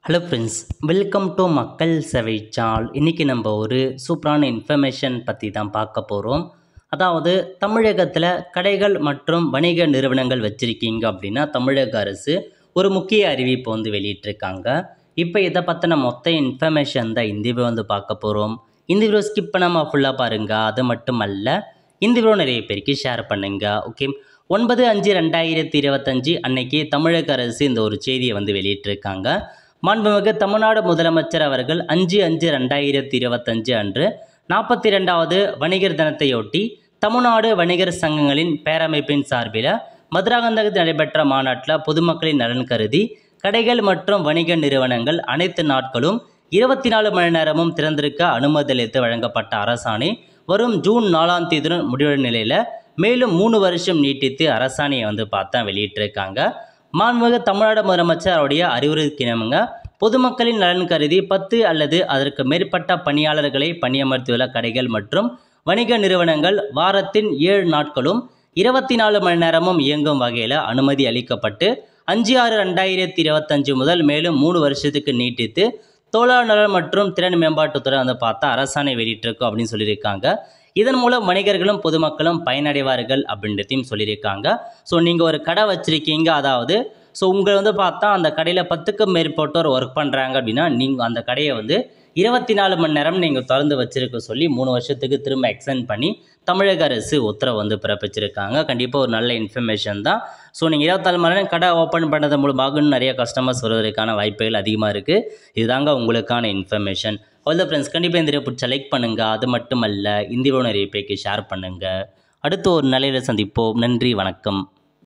Hello friends, welcome to மக்கள் சேவை சால். இன்றைக்கி நம்ம ஒரு சூப்பரான இன்ஃபர்மேஷன் பற்றி தான் பார்க்க போகிறோம். அதாவது தமிழகத்தில் கடைகள் மற்றும் வணிக நிறுவனங்கள் வச்சுருக்கீங்க அப்படின்னா தமிழக அரசு ஒரு முக்கிய அறிவிப்பு வெளியிட்டிருக்காங்க. இப்போ இதை பற்றின மொத்த இன்ஃபர்மேஷன் தான் இந்த வீடியோ பார்க்க போகிறோம். இந்த வீடியோ ஸ்கிப் பண்ணாமல் ஃபுல்லாக பாருங்கள். அது மட்டும் அல்ல, இந்த வீடியோ நிறைய பேருக்கு ஷேர் பண்ணுங்கள். ஓகே, 9/5/2025 அன்னைக்கு தமிழக அரசு இந்த ஒரு செய்தியை வெளியிட்டிருக்காங்க. மாண்புமிகு தமிழ்நாடு முதலமைச்சர் அவர்கள் 5/5/2025 அன்று 42வது வணிகர் தினத்தையொட்டி தமிழ்நாடு வணிகர் சங்கங்களின் பேரமைப்பின் சார்பில் மதுராந்தகத்தில் நடைபெற்ற மாநாட்டில் பொதுமக்களின் நலன் கருதி கடைகள் மற்றும் வணிக நிறுவனங்கள் அனைத்து நாட்களும் 24 மணி நேரமும் திறந்திருக்க அனுமதி அளித்து வழங்கப்பட்ட அரசாணை வரும் ஜூன் 4ஆம் தேதியுடன் முடிவடையும் நிலையில் மேலும் 3 வருஷம் நீட்டித்து அரசாணையை வெளியிட்டிருக்காங்க. மாண்புமிகு தமிழ்நாடு முதலமைச்சர் அவருடைய அறிவுரைக்கிணங்க பொதுமக்களின் நலன் கருதி 10 அல்லது அதற்கு மேற்பட்ட பணியாளர்களை பணியமர்த்தியுள்ள கடைகள் மற்றும் வணிக நிறுவனங்கள் வாரத்தின் 7 நாட்களும் 24 மணி நேரமும் இயங்கும் வகையில் அனுமதி அளிக்கப்பட்டு 5/6/2025 முதல் மேலும் 3 வருஷத்துக்கு நீட்டித்து தொழிலாளர் நலன் மற்றும் திறன் மேம்பாட்டுத்துறை அரசாணை வெளியிட்டிருக்கோம் அப்படின்னு சொல்லியிருக்காங்க. இதன் மூலம் வணிகர்களும் பொதுமக்களும் பயனடைவார்கள் அப்படின்றதையும் சொல்லியிருக்காங்க. ஸோ நீங்கள் ஒரு கடை வச்சுருக்கீங்க, அதாவது உங்களை அந்த கடையில் 10க்கும் மேற்பட்டோர் ஒர்க் பண்ணுறாங்க அப்படின்னா நீங்கள் அந்த கடையை 24 மணி நேரம் நீங்கள் திறந்து வச்சுருக்க சொல்லி 3 வருஷத்துக்கு திரும்ப எக்ஸ்டெண்ட் பண்ணி தமிழக அரசு உத்தரவு பிறப்பிச்சிருக்காங்க. கண்டிப்பாக ஒரு நல்ல இன்ஃபர்மேஷன் தான். ஸோ நீங்கள் 24 மணி நேரம் கடை ஓப்பன் பண்ணுறது மூலமாக நிறைய கஸ்டமர்ஸ் வருவதற்கான வாய்ப்புகள் அதிகமாக இருக்குது. இதுதாங்க உங்களுக்கான இன்ஃபர்மேஷன். ஆல் த ஃப்ரெண்ட்ஸ், கண்டிப்பாக இந்த வீடியோ பிடிச்ச லைக் பண்ணுங்கள். அது மட்டும் அல்ல, இந்த வீடியோ நிறைய பேருக்கு ஷேர் பண்ணுங்கள். அடுத்து ஒரு நிலையில் சந்திப்போம். நன்றி, வணக்கம்.